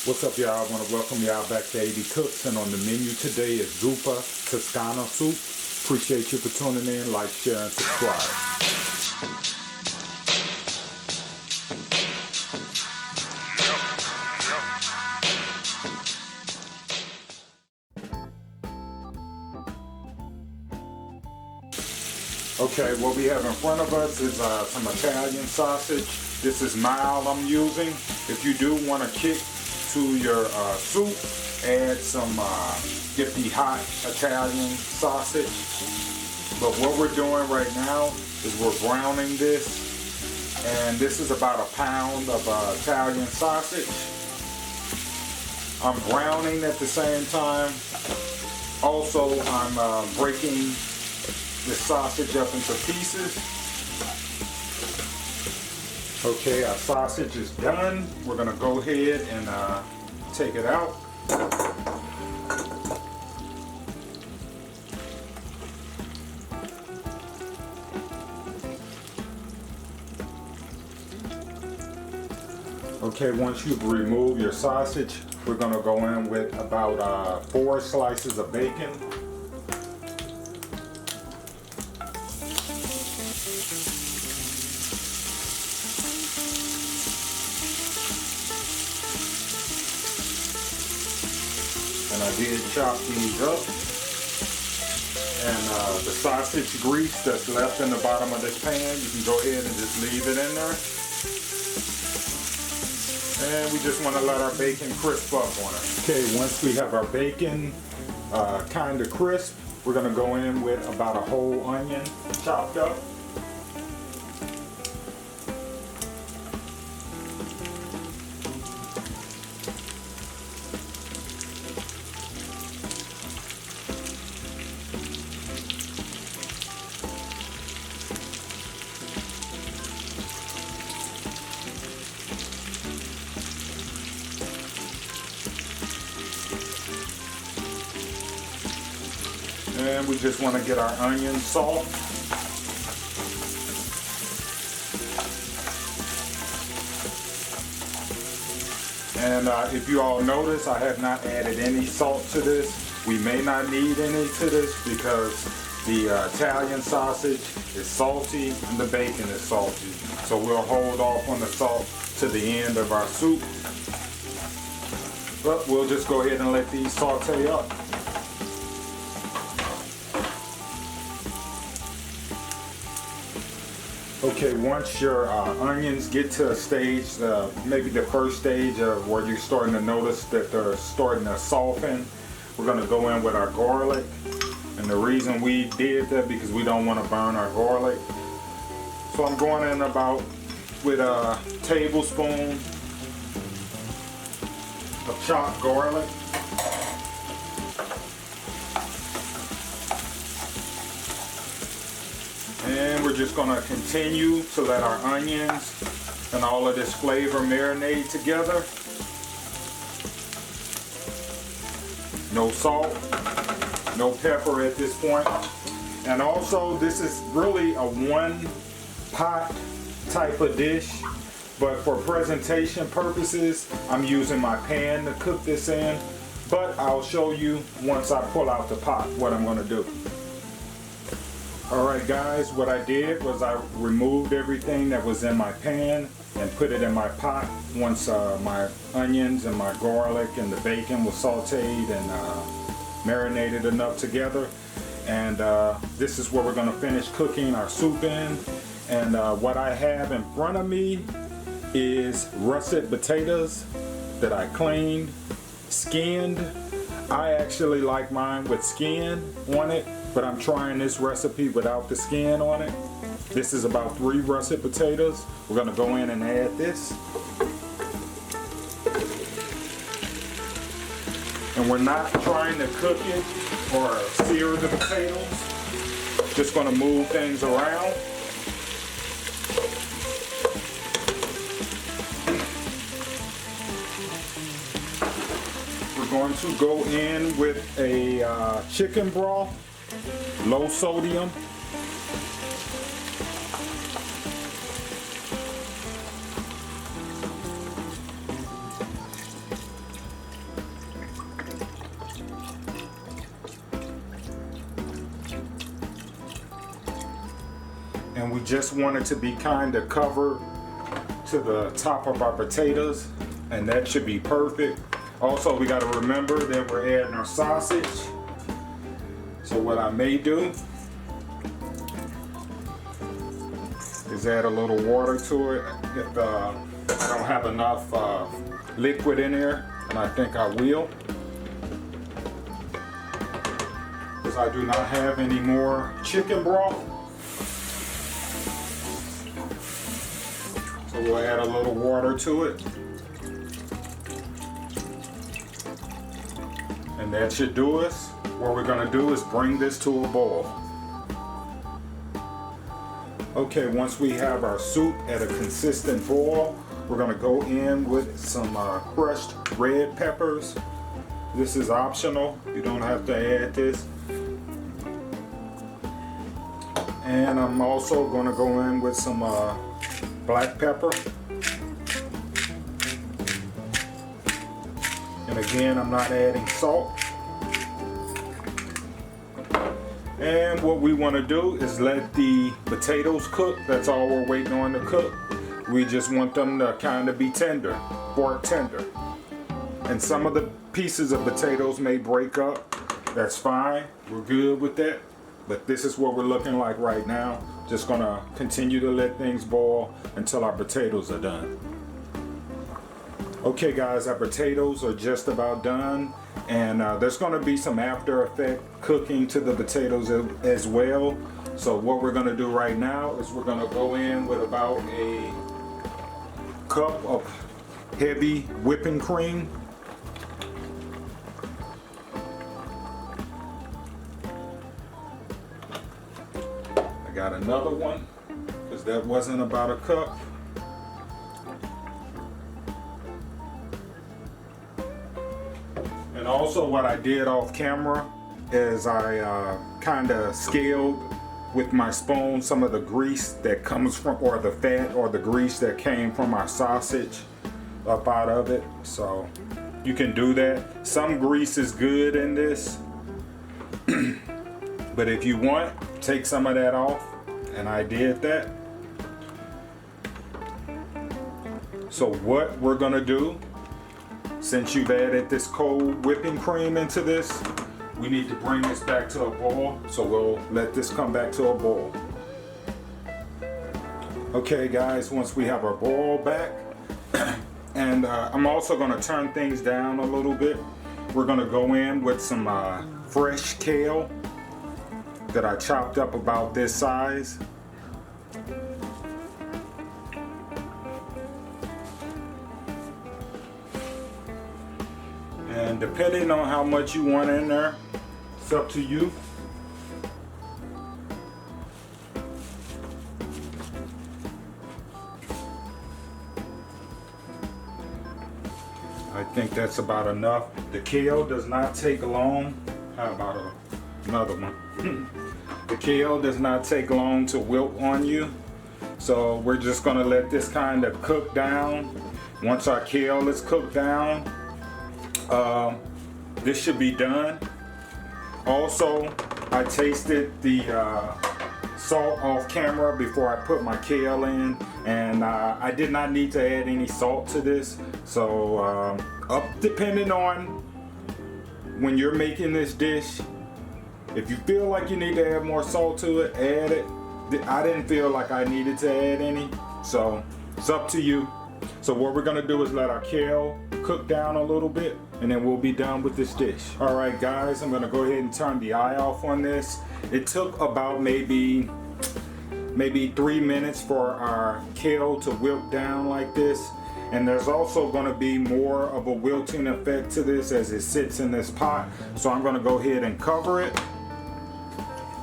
What's up, y'all? I want to welcome y'all back to 80 Cooks, and on the menu today is Zuppa Toscana soup. Appreciate you for tuning in. Like, share, and subscribe. Okay, what we have in front of us is some Italian sausage. This is mild I'm using. If you do want to kick to your soup, add some, get the hot Italian sausage. But what we're doing right now is we're browning this. And this is about a pound of Italian sausage. I'm browning at the same time. Also, I'm breaking the sausage up into pieces. Okay, our sausage is done. We're gonna go ahead and take it out. Okay, once you've removed your sausage, we're gonna go in with about 4 slices of bacon. And I did chop these up. And the sausage grease that's left in the bottom of this pan, you can go ahead and just leave it in there. And we just want to let our bacon crisp up on it. Okay, once we have our bacon kind of crisp, we're going to go in with about a whole onion chopped up. And we just want to get our onions soft. And if you all notice, I have not added any salt to this. We may not need any to this because the Italian sausage is salty and the bacon is salty. So we'll hold off on the salt to the end of our soup. But we'll just go ahead and let these saute up. Okay, once your onions get to a stage, maybe the first stage where you're starting to notice that they're starting to soften, we're going to go in with our garlic. And the reason we did that because we don't want to burn our garlic. So I'm going in about with a tablespoon of chopped garlic. And we're just going to continue to let our onions and all of this flavor marinate together. No salt, no pepper at this point. And also, this is really a one pot type of dish, but for presentation purposes, I'm using my pan to cook this in. But I'll show you once I pull out the pot what I'm going to do. Alright guys, what I did was I removed everything that was in my pan and put it in my pot once my onions and my garlic and the bacon was sauteed and marinated enough together. And this is where we're going to finish cooking our soup in. And what I have in front of me is russet potatoes that I cleaned, skinned. I actually like mine with skin on it, but I'm trying this recipe without the skin on it. This is about 3 russet potatoes. We're gonna go in and add this. And we're not trying to cook it or sear the potatoes. Just gonna move things around. We're going to go in with a chicken broth. Low sodium. and we just want it to be kind of covered to the top of our potatoes, and that should be perfect. Also, we got to remember that we're adding our sausage. So what I may do is add a little water to it if I don't have enough liquid in there, and I think I will, because I do not have any more chicken broth. So we'll add a little water to it, and that should do us. What we're going to do is bring this to a boil. Okay, once we have our soup at a consistent boil, we're going to go in with some crushed red peppers. This is optional. You don't have to add this. And I'm also going to go in with some black pepper. And again, I'm not adding salt. And what we want to do is let the potatoes cook. That's all we're waiting on to cook. We just want them to kind of be tender, fork tender. And some of the pieces of potatoes may break up. That's fine. We're good with that. But this is what we're looking like right now. Just gonna continue to let things boil until our potatoes are done. Okay guys, our potatoes are just about done. And there's going to be some after effect cooking to the potatoes as well. So what we're going to do right now is we're going to go in with about a cup of heavy whipping cream. I got another one because that wasn't about a cup. And also what I did off camera is I kind of scaled with my spoon some of the grease that comes from, or the fat or the grease that came from our sausage up out of it. So you can do that. Some grease is good in this. But if you want, take some of that off. And I did that. So what we're gonna do, since you've added this cold whipping cream into this, we need to bring this back to a boil. So we'll let this come back to a boil. Okay guys, once we have our boil back, and I'm also gonna turn things down a little bit. We're gonna go in with some fresh kale that I chopped up about this size. And depending on how much you want in there, it's up to you. I think that's about enough. The kale does not take long. How about another one? The kale does not take long to wilt on you. So we're just gonna let this kind of cook down. Once our kale is cooked down, this should be done. Also, I tasted the salt off camera before I put my kale in, and I did not need to add any salt to this. So depending on when you're making this dish, if you feel like you need to add more salt to it, add it. I didn't feel like I needed to add any, so it's up to you. So what we're gonna do is let our kale cook down a little bit, and then we'll be done with this dish. All right guys, I'm gonna go ahead and turn the eye off on this. It took about maybe 3 minutes for our kale to wilt down like this. And there's also gonna be more of a wilting effect to this as it sits in this pot. So I'm gonna go ahead and cover it,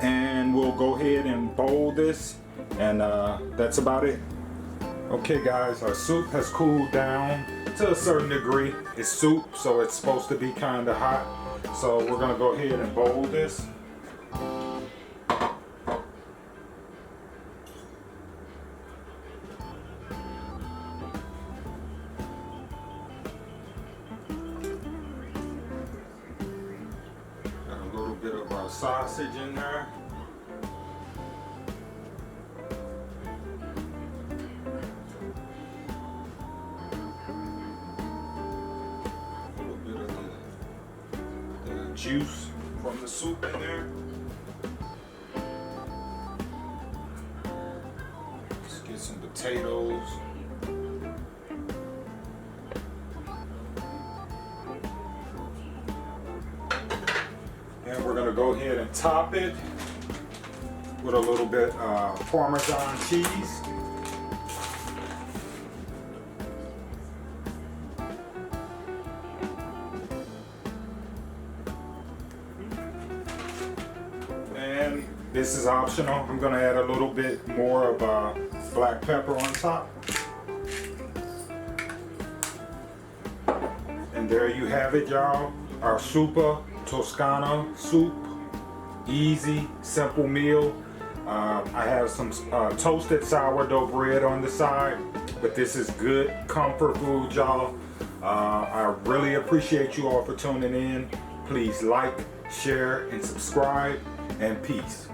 and we'll go ahead and bowl this, and that's about it. Okay guys, our soup has cooled down to a certain degree. It's soup, so it's supposed to be kind of hot. So we're gonna go ahead and bowl this. Got a little bit of our sausage in there. juice from the soup in there. Let's get some potatoes. And we're gonna go ahead and top it with a little bit Parmesan cheese. And this is optional. I'm gonna add a little bit more of black pepper on top. And there you have it, y'all. Our Zuppa Toscana soup. Easy, simple meal. I have some toasted sourdough bread on the side, but this is good comfort food, y'all. I really appreciate you all for tuning in. Please like, share, and subscribe, and peace.